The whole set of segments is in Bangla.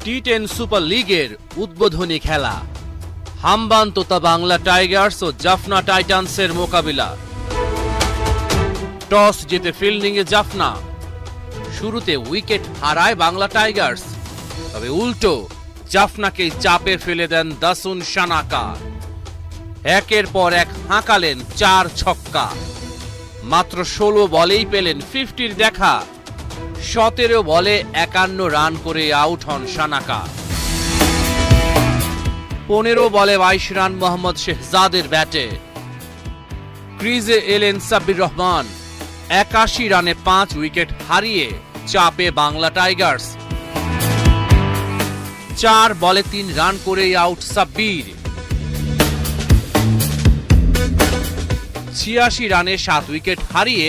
টি10 সুপার লিগের উদ্বোধনী খেলা হামবান তোতা বাংলা টাইগার্স ও জাফনা টাইটান্সের মোকাবিলা। টস জিতে ফিল্ডিংয়ে জাফনা, শুরুতে উইকেট হারায় বাংলা টাইগার্স, তবে উল্টো জাফনাকে চাপে ফেলে দেন দাসুন সানাকা। একের পর এক হাঁকালেন 4 ছক্কা, মাত্র 16 বলেই পেলেন 50-র দেখা। 17 বলে 51 রান করে আউট হন সানাকা। 15 বলে 22 রান মোহাম্মদ শেহজাদের ব্যাটে। ক্রিজে এলেন সাব্বির রহমান, 81 রানে 5 উইকেট হারিয়ে চাপে বাংলা টাইগার্স। 4 বলে 3 রান করেই আউট সাব্বির। 86 রানে 7 উইকেট হারিয়ে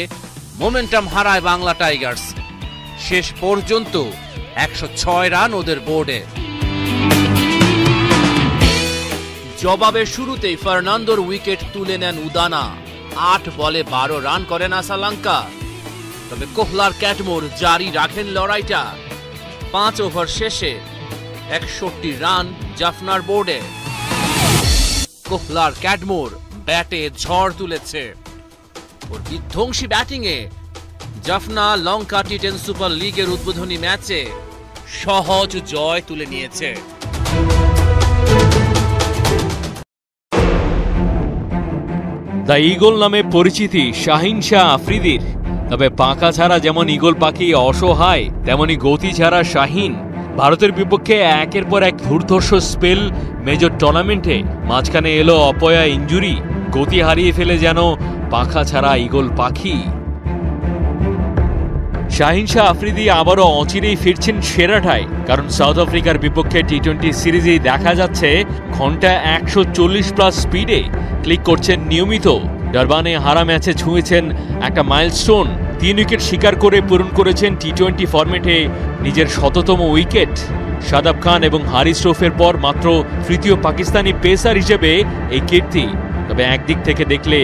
মোমেন্টাম হারায় বাংলা টাইগার্স। শেষ পর্যন্ত 106 রান ওদের বোর্ডে। জবাবে শুরুতেই ফার্নান্দোর উইকেট তুলে নেন উদানা। 8 বলে 12 রান করেন আসালাঙ্কা, তবে কোহলার ক্যাটমোর জারি রাখেন লড়াইটা। 5 ওভার শেষে 61 রান জাফনার বোর্ডে। কোহলার ক্যাটমোর ব্যাটে ঝড় তুলেছে। ওর বিধ্বংসী ব্যাটিংয়ে জাফনা লঙ্কা টি10 সুপার লিগের উদ্বোধনী ম্যাচে সহজ জয় তুলে নিয়েছে। দ্য ঈগল নামে পরিচিতি শাহিন শাহ আফ্রিদির, তবে পাকা ছাড়া যেমন ঈগল পাখি অসহায়, তেমনি গতি ছাড়া শাহিন। ভারতের বিপক্ষে একের পর এক দুর্ধর্ষ স্পেল মেজর টুর্নামেন্টে, মাঝখানে এলো অপয়া ইঞ্জুরি, গতি হারিয়ে ফেলে যেন পাখা ছাড়া ঈগল পাখি। শাহিন শাহ আফ্রিদি আবারও অচিরেই ফিরছেন সেরাটায়, কারণ সাউথ আফ্রিকার বিপক্ষে টি20 সিরিজেই দেখা যাচ্ছে ঘন্টায় 140+ স্পিডে ক্লিক করছেন নিয়মিত। ডারবানে হারা ম্যাচে ছুঁয়েছেন একটা মাইলস্টোন। 3 উইকেট শিকার করে পূরণ করেছেন টি20 ফরম্যাটে নিজের 100তম উইকেট। শাদাব খান এবং হারিস রফের পর মাত্র তৃতীয় পাকিস্তানি পেসার হিসেবে এই কীর্তি। তবে একদিক থেকে দেখলে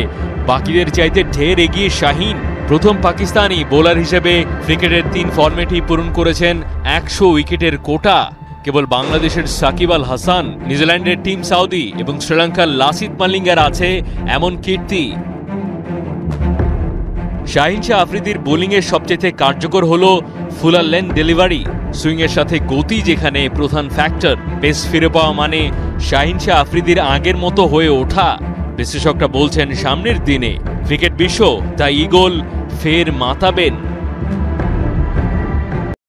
বাকিদের চাইতে ঢের এগিয়ে শাহিন। প্রথম পাকিস্তানি বোলার হিসেবে ক্রিকেটের 3 ফরম্যাটই পূরণ করেছেন 100 উইকেটের কোটা। কেবল বাংলাদেশের সাকিব আল হাসান, নিউজিল্যান্ডের টিম সাউদি এবং শ্রীলঙ্কার লাসিথ মালিঙ্গার আছে এমন কীর্তি। শাহিন শাহ আফ্রিদির বোলিংয়ের সবচেয়ে কার্যকর হল ফুলার লেন ডেলিভারি। সুইংয়ের সাথে গতি যেখানে প্রধান ফ্যাক্টর, পেস ফিরে পাওয়া মানে শাহিন শাহ আফ্রিদির আগের মতো হয়ে ওঠা। বিশ্লেষকরা বলছেন সামনের দিনে ক্রিকেট বিশ্ব দ্য ঈগল ফের মাতাবেন।